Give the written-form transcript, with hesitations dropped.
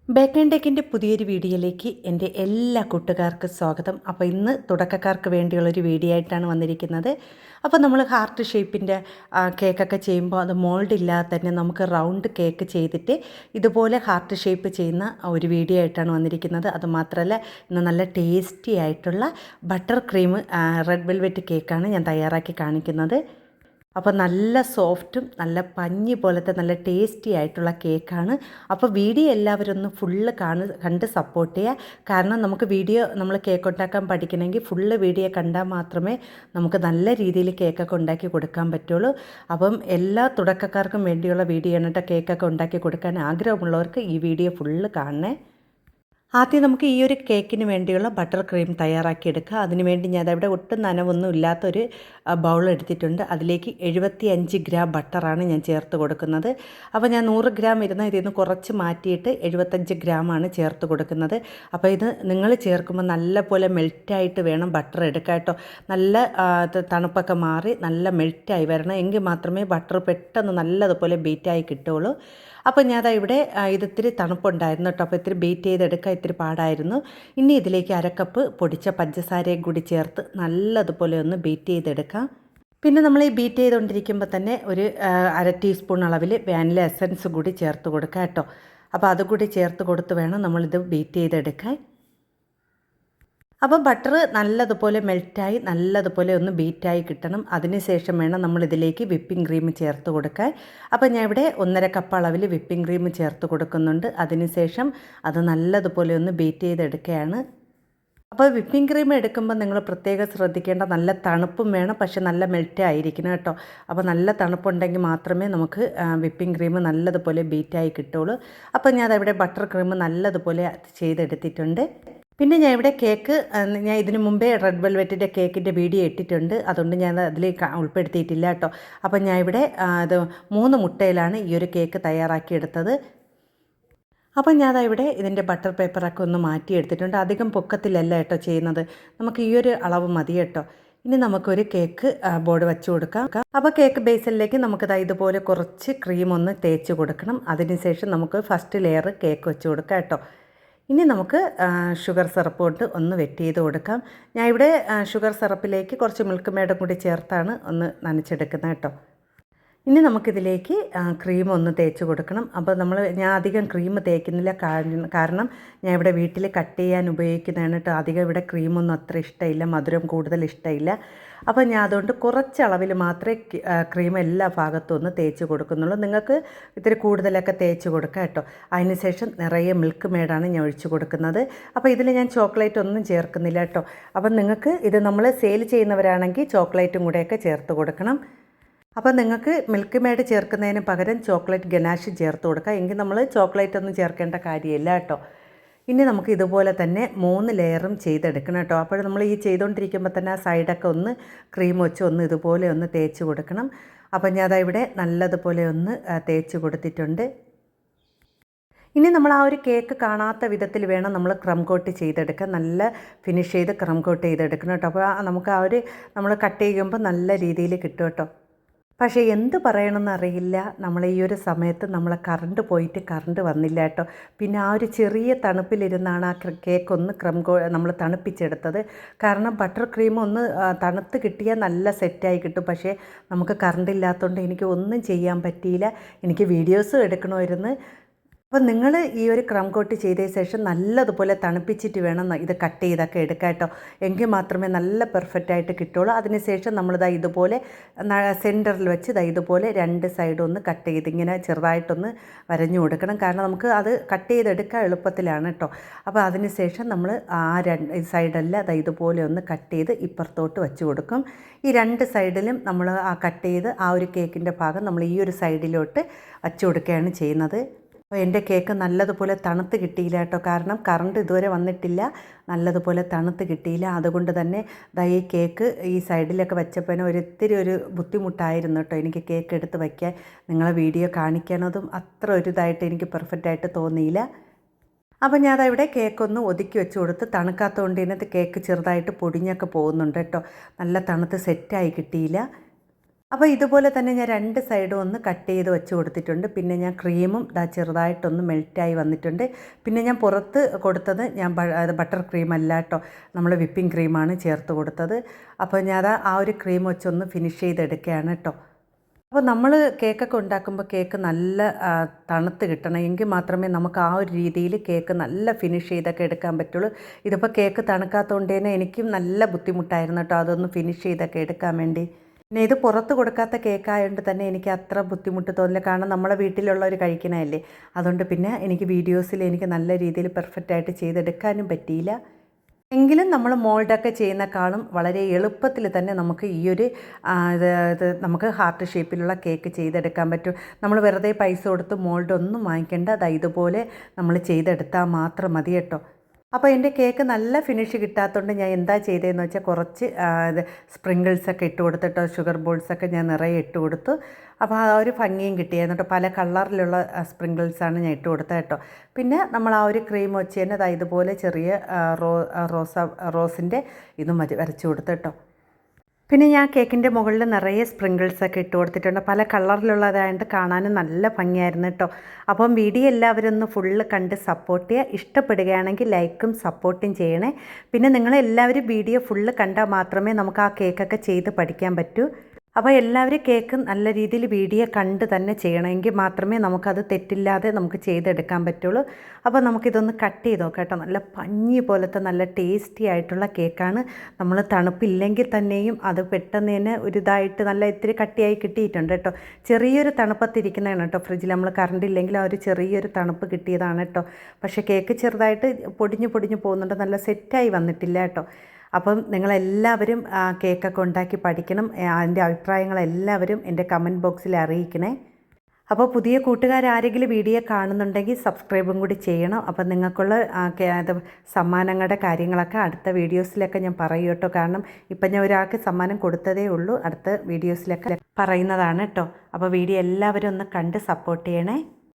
Bake and ടെക്കിൻ്റെ പുതിയൊരു വീഡിയോയിലേക്ക് എൻ്റെ എല്ലാ കൂട്ടുകാർക്കും സ്വാഗതം. അപ്പോൾ ഇന്ന് തുടക്കക്കാർക്ക് വേണ്ടിയുള്ളൊരു വീഡിയോ ആയിട്ടാണ് വന്നിരിക്കുന്നത്. അപ്പോൾ നമ്മൾ ഹാർട്ട് ഷേപ്പിൻ്റെ കേക്കൊക്കെ ചെയ്യുമ്പോൾ അത് മോൾഡ് ഇല്ലാതെ തന്നെ നമുക്ക് റൗണ്ട് കേക്ക് ചെയ്തിട്ട് ഇതുപോലെ ഹാർട്ട് ഷേപ്പ് ചെയ്യുന്ന ഒരു വീഡിയോ ആയിട്ടാണ് വന്നിരിക്കുന്നത്. അതുമാത്രമല്ല ഇന്ന് നല്ല ടേസ്റ്റി ആയിട്ടുള്ള ബട്ടർ ക്രീം റെഡ് വെൽവെറ്റ് കേക്കാണ് ഞാൻ തയ്യാറാക്കി കാണിക്കുന്നത്. അപ്പോൾ നല്ല സോഫ്റ്റും നല്ല പഞ്ഞി പോലത്തെ നല്ല ടേസ്റ്റി ആയിട്ടുള്ള കേക്കാണ്. അപ്പോൾ വീഡിയോ എല്ലാവരും ഒന്ന് ഫുള്ള് കണ്ട് സപ്പോർട്ട് ചെയ്യുക. കാരണം നമുക്ക് നമ്മൾ കേക്ക് ഉണ്ടാക്കാൻ പഠിക്കണമെങ്കിൽ ഫുള്ള് വീഡിയോ കണ്ടാൽ മാത്രമേ നമുക്ക് നല്ല രീതിയിൽ കേക്കൊക്കെ ഉണ്ടാക്കി കൊടുക്കാൻ പറ്റുള്ളൂ. അപ്പം എല്ലാ തുടക്കക്കാർക്കും വേണ്ടിയുള്ള വീഡിയോ ആണ് കേട്ടോ. കേക്കൊക്കെ ഉണ്ടാക്കി കൊടുക്കാൻ ആഗ്രഹമുള്ളവർക്ക് ഈ വീഡിയോ ഫുള്ള് കാണണേ. ആദ്യം നമുക്ക് ഈ ഒരു കേക്കിന് വേണ്ടിയുള്ള ബട്ടർ ക്രീം തയ്യാറാക്കിയെടുക്കുക. അതിനുവേണ്ടി ഞാൻ അവിടെ ഒട്ടും നനവൊന്നും ഇല്ലാത്തൊരു ബൗൾ എടുത്തിട്ടുണ്ട്. അതിലേക്ക് 75 ഗ്രാം ബട്ടറാണ് ഞാൻ ചേർത്ത് കൊടുക്കുന്നത്. അപ്പോൾ ഞാൻ 100 ഗ്രാം ഇരുന്ന ഇതിൽ നിന്ന് കുറച്ച് മാറ്റിയിട്ട് 75 ഗ്രാമാണ് ചേർത്ത് കൊടുക്കുന്നത്. അപ്പോൾ ഇത് നിങ്ങൾ ചേർക്കുമ്പോൾ നല്ലപോലെ മെൽറ്റായിട്ട് വേണം ബട്ടർ എടുക്കുക കേട്ടോ. നല്ല തണുപ്പൊക്കെ മാറി നല്ല മെൽറ്റായി വരണം. എങ്കിൽ മാത്രമേ ബട്ടർ പെട്ടെന്ന് നല്ലതുപോലെ ബീറ്റായി കിട്ടുള്ളൂ. അപ്പോൾ ഞാൻ ഇവിടെ ഇതിത്തിരി തണുപ്പുണ്ടായിരുന്നു കേട്ടോ. അപ്പോൾ ഇത്തിരി ബീറ്റ് ചെയ്തെടുക്കാൻ ഇത്തിരി പാടായിരുന്നു. ഇനി ഇതിലേക്ക് അരക്കപ്പ് പൊടിച്ച പഞ്ചസാരയും കൂടി ചേർത്ത് നല്ലതുപോലെ ഒന്ന് ബീറ്റ് ചെയ്തെടുക്കാം. പിന്നെ നമ്മൾ ഈ ബീറ്റ് ചെയ്തുകൊണ്ടിരിക്കുമ്പോൾ തന്നെ ഒരു 1/2 ടീസ്പൂൺ അളവിൽ വാനില എസൻസ് കൂടി ചേർത്ത് കൊടുക്കാം കേട്ടോ. അപ്പോൾ അതുകൂടി ചേർത്ത് കൊടുത്ത് വേണം നമ്മളിത് ബീറ്റ് ചെയ്തെടുക്കാൻ. അപ്പോൾ ബട്ടർ നല്ലതുപോലെ മെൽറ്റായി നല്ലതുപോലെ ഒന്ന് ബീറ്റായി കിട്ടണം. അതിനുശേഷം വേണം നമ്മളിതിലേക്ക് വിപ്പിംഗ് ക്രീം ചേർത്ത് കൊടുക്കാൻ. അപ്പോൾ ഞാൻ ഇവിടെ 1.5 കപ്പ് അളവിൽ വിപ്പിംഗ് ക്രീം ചേർത്ത് കൊടുക്കുന്നുണ്ട്. അതിനുശേഷം അത് നല്ലതുപോലെ ഒന്ന് ബീറ്റ് ചെയ്തെടുക്കുകയാണ്. അപ്പോൾ വിപ്പിംഗ് ക്രീം എടുക്കുമ്പോൾ നിങ്ങൾ പ്രത്യേകം ശ്രദ്ധിക്കേണ്ട നല്ല തണുപ്പും വേണം, പക്ഷെ നല്ല മെൽറ്റായിരിക്കണം കേട്ടോ. അപ്പോൾ നല്ല തണുപ്പുണ്ടെങ്കിൽ മാത്രമേ നമുക്ക് വിപ്പിംഗ് ക്രീം നല്ലതുപോലെ ബീറ്റായി കിട്ടുള്ളൂ. അപ്പോൾ ഞാൻ ഇവിടെ ബട്ടർ ക്രീം നല്ലതുപോലെ ചെയ്തെടുത്തിട്ടുണ്ട്. പിന്നെ ഞാൻ ഇവിടെ കേക്ക് ഞാൻ ഇതിനു മുമ്പേ റെഡ് വെൽവെറ്റിൻ്റെ കേക്കിൻ്റെ വീഡിയോ ഇട്ടിട്ടുണ്ട്. അതുകൊണ്ട് ഞാൻ അതിൽ ഉൾപ്പെടുത്തിയിട്ടില്ല കേട്ടോ. അപ്പം ഞാൻ ഇവിടെ 3 മുട്ടയിലാണ് ഈ ഒരു കേക്ക് തയ്യാറാക്കിയെടുത്തത്. അപ്പം ഞാൻ ഇവിടെ ഇതിൻ്റെ ബട്ടർ പേപ്പറൊക്കെ ഒന്ന് മാറ്റിയെടുത്തിട്ടുണ്ട്. അധികം പൊക്കത്തിലല്ല കേട്ടോ ചെയ്യുന്നത്. നമുക്ക് ഈ ഒരു അളവ് മതി കേട്ടോ. ഇനി നമുക്കൊരു കേക്ക് ബോർഡ് വെച്ച് കൊടുക്കാം. അപ്പോൾ കേക്ക് ബേസിലേക്ക് നമുക്ക് ഇതുപോലെ കുറച്ച് ക്രീം ഒന്ന് തേച്ച് കൊടുക്കണം. അതിനുശേഷം നമുക്ക് ഫസ്റ്റ് ലെയർ കേക്ക് വെച്ച് കൊടുക്കാം കേട്ടോ. ഇനി നമുക്ക് ഷുഗർ സിറപ്പ് കൊണ്ട് ഒന്ന് വെറ്റ് ചെയ്ത് കൊടുക്കാം. ഞാൻ ഇവിടെ ഷുഗർ സിറപ്പിലേക്ക് കുറച്ച് മിൽക്ക് മേഡും കൂടി ചേർത്താണ് ഒന്ന് നനച്ചെടുക്കുന്നത് കേട്ടോ. ഇനി നമുക്കിതിലേക്ക് ക്രീം ഒന്ന് തേച്ച് കൊടുക്കണം. അപ്പോൾ ഞാൻ അധികം ക്രീം തേക്കുന്നില്ല. കാരണം ഞാൻ ഇവിടെ വീട്ടിൽ കട്ട് ചെയ്യാൻ ഉപയോഗിക്കുന്നതാണ് കേട്ടോ. അധികം ഇവിടെ ക്രീമൊന്നും അത്ര ഇഷ്ടമില്ല, മധുരം കൂടുതൽ ഇഷ്ടമില്ല. അപ്പോൾ ഞാൻ അതുകൊണ്ട് കുറച്ച് അളവിൽ മാത്രമേ ക്രീം എല്ലാ ഭാഗത്തും ഒന്ന് തേച്ച് കൊടുക്കുന്നുള്ളൂ. നിങ്ങൾക്ക് ഇത്തിരി കൂടുതലൊക്കെ തേച്ച് കൊടുക്കാം കേട്ടോ. അതിനുശേഷം നിറയെ മിൽക്ക് മേഡാണ് ഞാൻ ഒഴിച്ച് കൊടുക്കുന്നത്. അപ്പോൾ ഇതിൽ ഞാൻ ചോക്ലേറ്റ് ഒന്നും ചേർക്കുന്നില്ല കേട്ടോ. അപ്പം നിങ്ങൾക്ക് ഇത് നമ്മൾ സെയിൽ ചെയ്യുന്നവരാണെങ്കിൽ ചോക്ലേറ്റും കൂടെയൊക്കെ ചേർത്ത് കൊടുക്കണം. അപ്പോൾ നിങ്ങൾക്ക് മിൽക്ക് മേഡ് ചേർക്കുന്നതിന് പകരം ചോക്ലേറ്റ് ഗനാഷ് ചേർത്ത് കൊടുക്കാം. എങ്കിൽ നമ്മൾ ചോക്ലേറ്റ് ഒന്നും ചേർക്കേണ്ട കാര്യമില്ല കേട്ടോ. ഇനി നമുക്ക് ഇതുപോലെ തന്നെ 3 ലെയറും ചെയ്തെടുക്കണം കേട്ടോ. അപ്പോൾ നമ്മൾ ഈ ചെയ്തുകൊണ്ടിരിക്കുമ്പോൾ തന്നെ ആ സൈഡൊക്കെ ഒന്ന് ക്രീം വെച്ച് ഒന്ന് ഇതുപോലെ ഒന്ന് തേച്ച് കൊടുക്കണം. അപ്പം ഞാൻ ഇവിടെ നല്ലതുപോലെ ഒന്ന് തേച്ച് കൊടുത്തിട്ടുണ്ട്. ഇനി നമ്മൾ ആ ഒരു കേക്ക് കാണാത്ത വിധത്തിൽ വേണം നമ്മൾ ക്രം കോട്ട് ചെയ്തെടുക്കാൻ. നല്ല ഫിനിഷ് ചെയ്ത് ക്രം കോട്ട് ചെയ്തെടുക്കണം കേട്ടോ. അപ്പോൾ നമുക്ക് നമ്മൾ കട്ട് ചെയ്യുമ്പോൾ നല്ല രീതിയിൽ കിട്ടും കേട്ടോ. പക്ഷേ എന്ത് പറയണമെന്ന് അറിയില്ല, നമ്മൾ ഈ ഒരു സമയത്ത് കറണ്ട് പോയിട്ട് കറണ്ട് വന്നില്ല കേട്ടോ. പിന്നെ ആ ഒരു ചെറിയ തണുപ്പിലിരുന്നാണ് ആ കേക്ക് ഒന്ന് നമ്മൾ തണുപ്പിച്ചെടുത്തത്. കാരണം ബട്ടർ ക്രീം ഒന്ന് തണുത്ത് കിട്ടിയാൽ നല്ല സെറ്റായി കിട്ടും. പക്ഷേ നമുക്ക് കറണ്ട് ഇല്ലാത്തതുകൊണ്ട് എനിക്ക് ഒന്നും ചെയ്യാൻ പറ്റിയില്ല. എനിക്ക് വീഡിയോസും എടുക്കണമായിരുന്നു. അപ്പോൾ നിങ്ങൾ ഈ ഒരു ക്രം കോട്ട് ചെയ്തതിന് ശേഷം നല്ലതുപോലെ തണുപ്പിച്ചിട്ട് വേണം ഇത് കട്ട് ചെയ്തൊക്കെ എടുക്കാം കേട്ടോ. എങ്കിൽ മാത്രമേ നല്ല പെർഫെക്റ്റായിട്ട് കിട്ടുള്ളൂ. അതിനുശേഷം നമ്മൾ ഇതുപോലെ സെൻറ്ററിൽ വെച്ച് ഇതുപോലെ 2 സൈഡും ഒന്ന് കട്ട് ചെയ്ത് ഇങ്ങനെ ചെറുതായിട്ടൊന്ന് വരഞ്ഞു കൊടുക്കണം. കാരണം നമുക്ക് അത് കട്ട് ചെയ്തെടുക്കാൻ എളുപ്പത്തിലാണ് കേട്ടോ. അപ്പോൾ അതിനുശേഷം നമ്മൾ ആ 2 സൈഡെല്ലാം ഇതുപോലെ ഒന്ന് കട്ട് ചെയ്ത് ഇപ്പുറത്തോട്ട് വെച്ച് കൊടുക്കും. ഈ 2 സൈഡിലും നമ്മൾ ആ കട്ട് ചെയ്ത് ആ ഒരു കേക്കിൻ്റെ ഭാഗം നമ്മൾ ഈ ഒരു സൈഡിലോട്ട് വച്ച് കൊടുക്കുകയാണ് ചെയ്യുന്നത്. അപ്പോൾ എൻ്റെ കേക്ക് നല്ലതുപോലെ തണുത്ത് കിട്ടിയില്ല കേട്ടോ. കാരണം കറണ്ട് ഇതുവരെ വന്നിട്ടില്ല, നല്ലതുപോലെ തണുത്ത് കിട്ടിയില്ല. അതുകൊണ്ട് തന്നെ ഈ കേക്ക് ഈ സൈഡിലൊക്കെ വെച്ചപ്പോൾ ഒരിത്തിരി ഒരു ബുദ്ധിമുട്ടായിരുന്നു കേട്ടോ എനിക്ക് കേക്ക് എടുത്ത് വയ്ക്കാൻ. നിങ്ങളെ വീഡിയോ കാണിക്കണതും അത്ര ഒരു ഇതായിട്ട് എനിക്ക് പെർഫെക്റ്റായിട്ട് തോന്നിയില്ല. അപ്പോൾ ഞാൻ ഇവിടെ കേക്കൊന്ന് ഒതുക്കി വെച്ച് കൊടുത്ത് തണുക്കാത്തതുകൊണ്ട് ഇതിനകത്ത് കേക്ക് ചെറുതായിട്ട് പൊടിഞ്ഞൊക്കെ പോകുന്നുണ്ട് കേട്ടോ. നല്ല തണുത്ത് സെറ്റായി കിട്ടിയില്ല. അപ്പോൾ ഇതുപോലെ തന്നെ ഞാൻ 2 സൈഡും ഒന്ന് കട്ട് ചെയ്ത് വെച്ച് കൊടുത്തിട്ടുണ്ട്. പിന്നെ ഞാൻ ക്രീമും ചെറുതായിട്ടൊന്ന് മെൽറ്റായി വന്നിട്ടുണ്ട്. പിന്നെ ഞാൻ പുറത്ത് കൊടുത്തത് ബട്ടർ ക്രീം അല്ല കേട്ടോ, നമ്മൾ വിപ്പിംഗ് ക്രീമാണ് ചേർത്ത് കൊടുത്തത്. അപ്പോൾ ഞാൻ ആ ഒരു ക്രീം വെച്ചൊന്ന് ഫിനിഷ് ചെയ്തെടുക്കുകയാണ് കേട്ടോ. അപ്പോൾ നമ്മൾ കേക്കൊക്കെ ഉണ്ടാക്കുമ്പോൾ കേക്ക് നല്ല തണുത്ത് കിട്ടണം, എങ്കിൽ മാത്രമേ നമുക്ക് ആ ഒരു രീതിയിൽ കേക്ക് നല്ല ഫിനിഷ് ചെയ്തൊക്കെ എടുക്കാൻ പറ്റുള്ളൂ. ഇതിപ്പോൾ കേക്ക് തണുക്കാത്തതുകൊണ്ട് തന്നെ എനിക്കും നല്ല ബുദ്ധിമുട്ടായിരുന്നു കേട്ടോ അതൊന്ന് ഫിനിഷ് ചെയ്തൊക്കെ എടുക്കാൻ വേണ്ടി. പിന്നെ ഇത് പുറത്ത് കൊടുക്കാത്ത കേക്കായതുകൊണ്ട് തന്നെ എനിക്ക് അത്ര ബുദ്ധിമുട്ട് തോന്നില്ല, കാരണം നമ്മളെ വീട്ടിലുള്ളവർ കഴിക്കണമല്ലേ. അതുകൊണ്ട് പിന്നെ എനിക്ക് വീഡിയോസിൽ എനിക്ക് നല്ല രീതിയിൽ പെർഫെക്റ്റായിട്ട് ചെയ്തെടുക്കാനും പറ്റിയില്ല. എങ്കിലും നമ്മൾ മോൾഡൊക്കെ ചെയ്യുന്നേക്കാളും വളരെ എളുപ്പത്തിൽ തന്നെ നമുക്ക് ഈ ഒരു നമുക്ക് ഹാർട്ട് ഷേപ്പിലുള്ള കേക്ക് ചെയ്തെടുക്കാൻ പറ്റും. നമ്മൾ വെറുതെ പൈസ കൊടുത്ത് മോൾഡൊന്നും വാങ്ങിക്കേണ്ട, ഇതുപോലെ നമ്മൾ ചെയ്തെടുത്താൽ മാത്രം മതി കേട്ടോ. അപ്പോൾ എൻ്റെ കേക്ക് നല്ല ഫിനിഷ് കിട്ടാത്തതുകൊണ്ട് ഞാൻ എന്താ ചെയ്തതെന്ന് വെച്ചാൽ കുറച്ച് സ്പ്രിങ്കിൾസൊക്കെ ഇട്ട് കൊടുത്തിട്ടോ, ഷുഗർ ബോൾസൊക്കെ ഞാൻ നിറയെ ഇട്ട് കൊടുത്തു. അപ്പോൾ ആ ഒരു ഭംഗിയും കിട്ടിയായിരുന്നു കേട്ടോ. പല കളറിലുള്ള സ്പ്രിങ്കിൾസാണ് ഞാൻ ഇട്ട് കൊടുത്തത് കേട്ടോ. പിന്നെ നമ്മൾ ആ ഒരു ക്രീം വെച്ച് തന്നെ ഇതുപോലെ ചെറിയ റോസിൻ്റെ ഇതും വരച്ച് കൊടുത്തു കേട്ടോ. പിന്നെ ഞാൻ കേക്കിൻ്റെ മുകളിൽ നിറയെ സ്പ്രിങ്കിൾസൊക്കെ ഇട്ട് കൊടുത്തിട്ടുണ്ട്. പല കളറിലുള്ളതായതുകൊണ്ട് കാണാനും നല്ല ഭംഗിയായിരുന്നു കേട്ടോ. അപ്പം വീഡിയോ എല്ലാവരും ഒന്ന് ഫുള്ള് കണ്ട് സപ്പോർട്ട് ചെയ്യുക. ഇഷ്ടപ്പെടുകയാണെങ്കിൽ ലൈക്കും സപ്പോർട്ടും ചെയ്യണേ. പിന്നെ നിങ്ങളെല്ലാവരും വീഡിയോ ഫുള്ള് കണ്ടാൽ മാത്രമേ നമുക്ക് ആ കേക്കൊക്കെ ചെയ്ത് പഠിക്കാൻ പറ്റൂ. അപ്പോൾ എല്ലാവരും കേക്ക് നല്ല രീതിയിൽ വീഡിയോ കണ്ട് തന്നെ ചെയ്യണമെങ്കിൽ മാത്രമേ നമുക്കത് തെറ്റില്ലാതെ നമുക്ക് ചെയ്തെടുക്കാൻ പറ്റുള്ളൂ. അപ്പോൾ നമുക്കിതൊന്ന് കട്ട് ചെയ്ത് നോക്കാം കേട്ടോ. നല്ല പഞ്ഞി പോലത്തെ നല്ല ടേസ്റ്റി ആയിട്ടുള്ള കേക്കാണ്. നമ്മൾ തണുപ്പില്ലെങ്കിൽ തന്നെയും അത് പെട്ടെന്ന് തന്നെ ഒരു നല്ല ഇത്തിരി കട്ടിയായി കിട്ടിയിട്ടുണ്ട് കേട്ടോ. ചെറിയൊരു തണുപ്പത്തിരിക്കുന്നതാണ് കേട്ടോ ഫ്രിഡ്ജിൽ. നമ്മൾ കറണ്ട് ഇല്ലെങ്കിൽ ആ ഒരു ചെറിയൊരു തണുപ്പ് കിട്ടിയതാണ് കേട്ടോ. പക്ഷേ കേക്ക് ചെറുതായിട്ട് പൊടിഞ്ഞു പോകുന്നുണ്ട്, നല്ല സെറ്റായി വന്നിട്ടില്ല കേട്ടോ. അപ്പം നിങ്ങളെല്ലാവരും കേക്കൊക്കെ ഉണ്ടാക്കി പഠിക്കണം. അതിൻ്റെ അഭിപ്രായങ്ങളെല്ലാവരും എൻ്റെ കമൻറ്റ് ബോക്സിൽ അറിയിക്കണേ. അപ്പോൾ പുതിയ കൂട്ടുകാരാരെങ്കിലും വീഡിയോ കാണുന്നുണ്ടെങ്കിൽ സബ്സ്ക്രൈബും കൂടി ചെയ്യണം. അപ്പം നിങ്ങൾക്കുള്ള സമ്മാനങ്ങളുടെ കാര്യങ്ങളൊക്കെ അടുത്ത വീഡിയോസിലൊക്കെ ഞാൻ പറയും കേട്ടോ. കാരണം ഇപ്പം ഞാൻ ഒരാൾക്ക് സമ്മാനം കൊടുത്തതേ ഉള്ളൂ, അടുത്ത വീഡിയോസിലൊക്കെ പറയുന്നതാണ് കേട്ടോ. അപ്പോൾ വീഡിയോ എല്ലാവരും ഒന്ന് കണ്ട് സപ്പോർട്ട് ചെയ്യണേ.